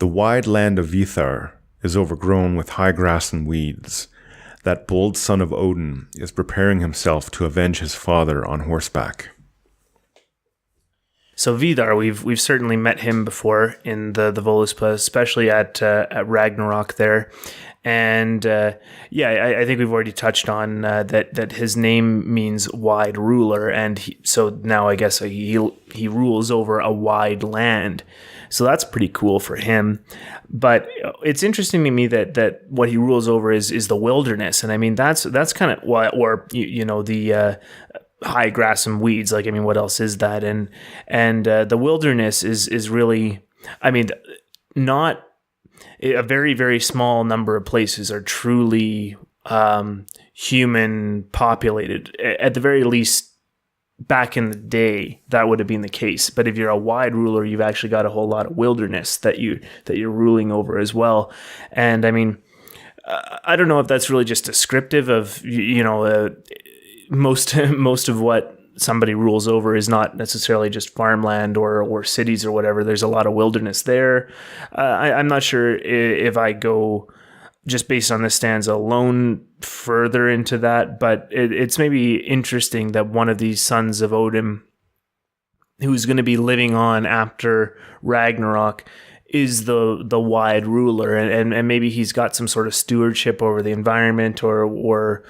The wide land of Vidar is overgrown with high grass and weeds. That bold son of Odin is preparing himself to avenge his father on horseback. So Vidar, we've certainly met him before in the Voluspa, especially at Ragnarok there, and I think we've already touched on that his name means wide ruler, and so now I guess he rules over a wide land. So that's pretty cool for him. But it's interesting to me that what he rules over is the wilderness, and I mean that's kind of what, or the high grass and weeds. Like, I mean, what else is that? And the wilderness is really, I mean, not a very, very small number of places are truly human populated. At the very least, back in the day, that would have been the case. But if you're a wide ruler, you've actually got a whole lot of wilderness that you're ruling over as well. And I mean, I don't know if that's really just descriptive of most of what somebody rules over is not necessarily just farmland or cities or whatever. There's a lot of wilderness there. I'm not sure if I go just based on this stanza alone further into that, but it's maybe interesting that one of these sons of Odin, who's going to be living on after Ragnarok, is the wide ruler, and maybe he's got some sort of stewardship over the environment or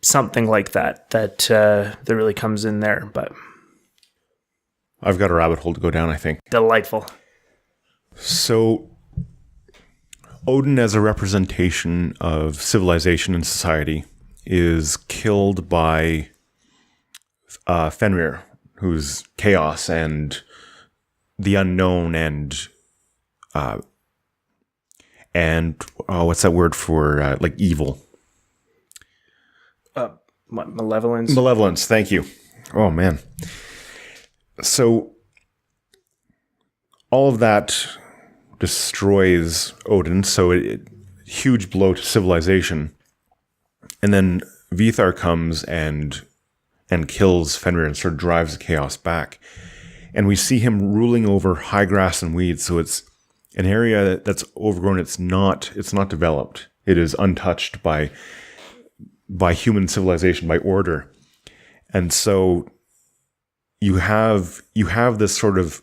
something like that really comes in there. But I've got a rabbit hole to go down, I think. Delightful. So Odin, as a representation of civilization and society, is killed by Fenrir, who's chaos and the unknown and what's that word for like evil? Malevolence? Malevolence, thank you. Oh, man. So all of that destroys Odin, so huge blow to civilization. And then Vidar comes and kills Fenrir and sort of drives the chaos back. And we see him ruling over high grass and weeds, so it's an area that's overgrown. It's not developed. It is untouched by human civilization, by order. And so you have this sort of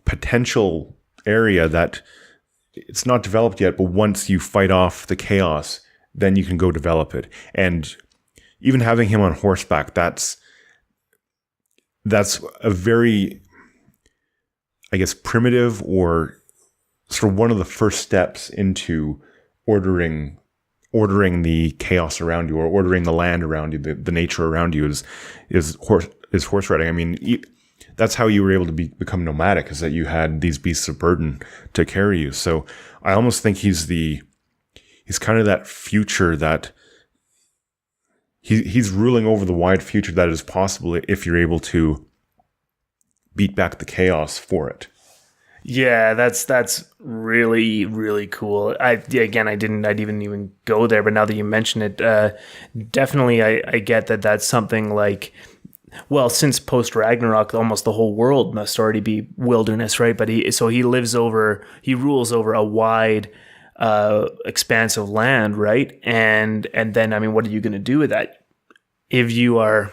potential area that it's not developed yet, but once you fight off the chaos, then you can go develop it. And even having him on horseback, that's a very, I guess, primitive or sort of one of the first steps into ordering the chaos around you, or ordering the land around you, the nature around you is horse riding. I mean, that's how you were able to become nomadic, is that you had these beasts of burden to carry you. So I almost think he's kind of that future that he's ruling over the wide future that is possible if you're able to beat back the chaos for it. Yeah, that's really, really cool. I didn't even go there, but now that you mention it, definitely I get that that's something like, well, since post Ragnarok, almost the whole world must already be wilderness, right? But he rules over a wide, expansive land, right? And then, I mean, what are you going to do with that if you are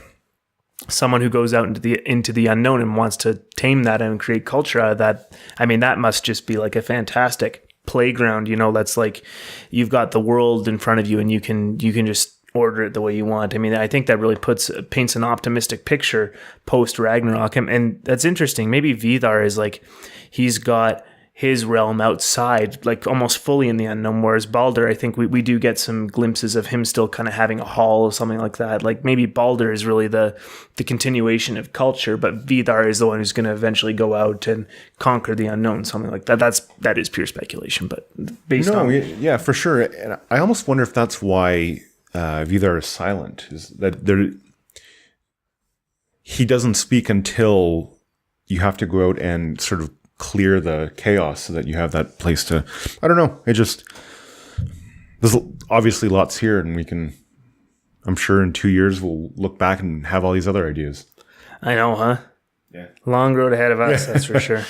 someone who goes out into the unknown and wants to tame that and create culture out of that? I mean, that must just be like a fantastic playground. That's like you've got the world in front of you, and you can just order it the way you want. I mean, I think that really paints an optimistic picture post Ragnarok, and that's interesting. Maybe Vidar is like he's got his realm outside, like almost fully in the unknown, whereas Baldur, I think we do get some glimpses of him still kind of having a hall or something like that. Like maybe Baldur is really the continuation of culture, but Vidar is the one who's going to eventually go out and conquer the unknown, something like that. That is pure speculation, but based on... Yeah, for sure. And I almost wonder if that's why Vidar is silent, is that he doesn't speak until you have to go out and sort of clear the chaos so that you have that place to, I don't know. There's obviously lots here, and I'm sure in 2 years we'll look back and have all these other ideas. I know, huh? Yeah. Long road ahead of us, that's for sure.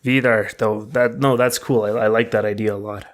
Vidar, though, that's cool. I like that idea a lot.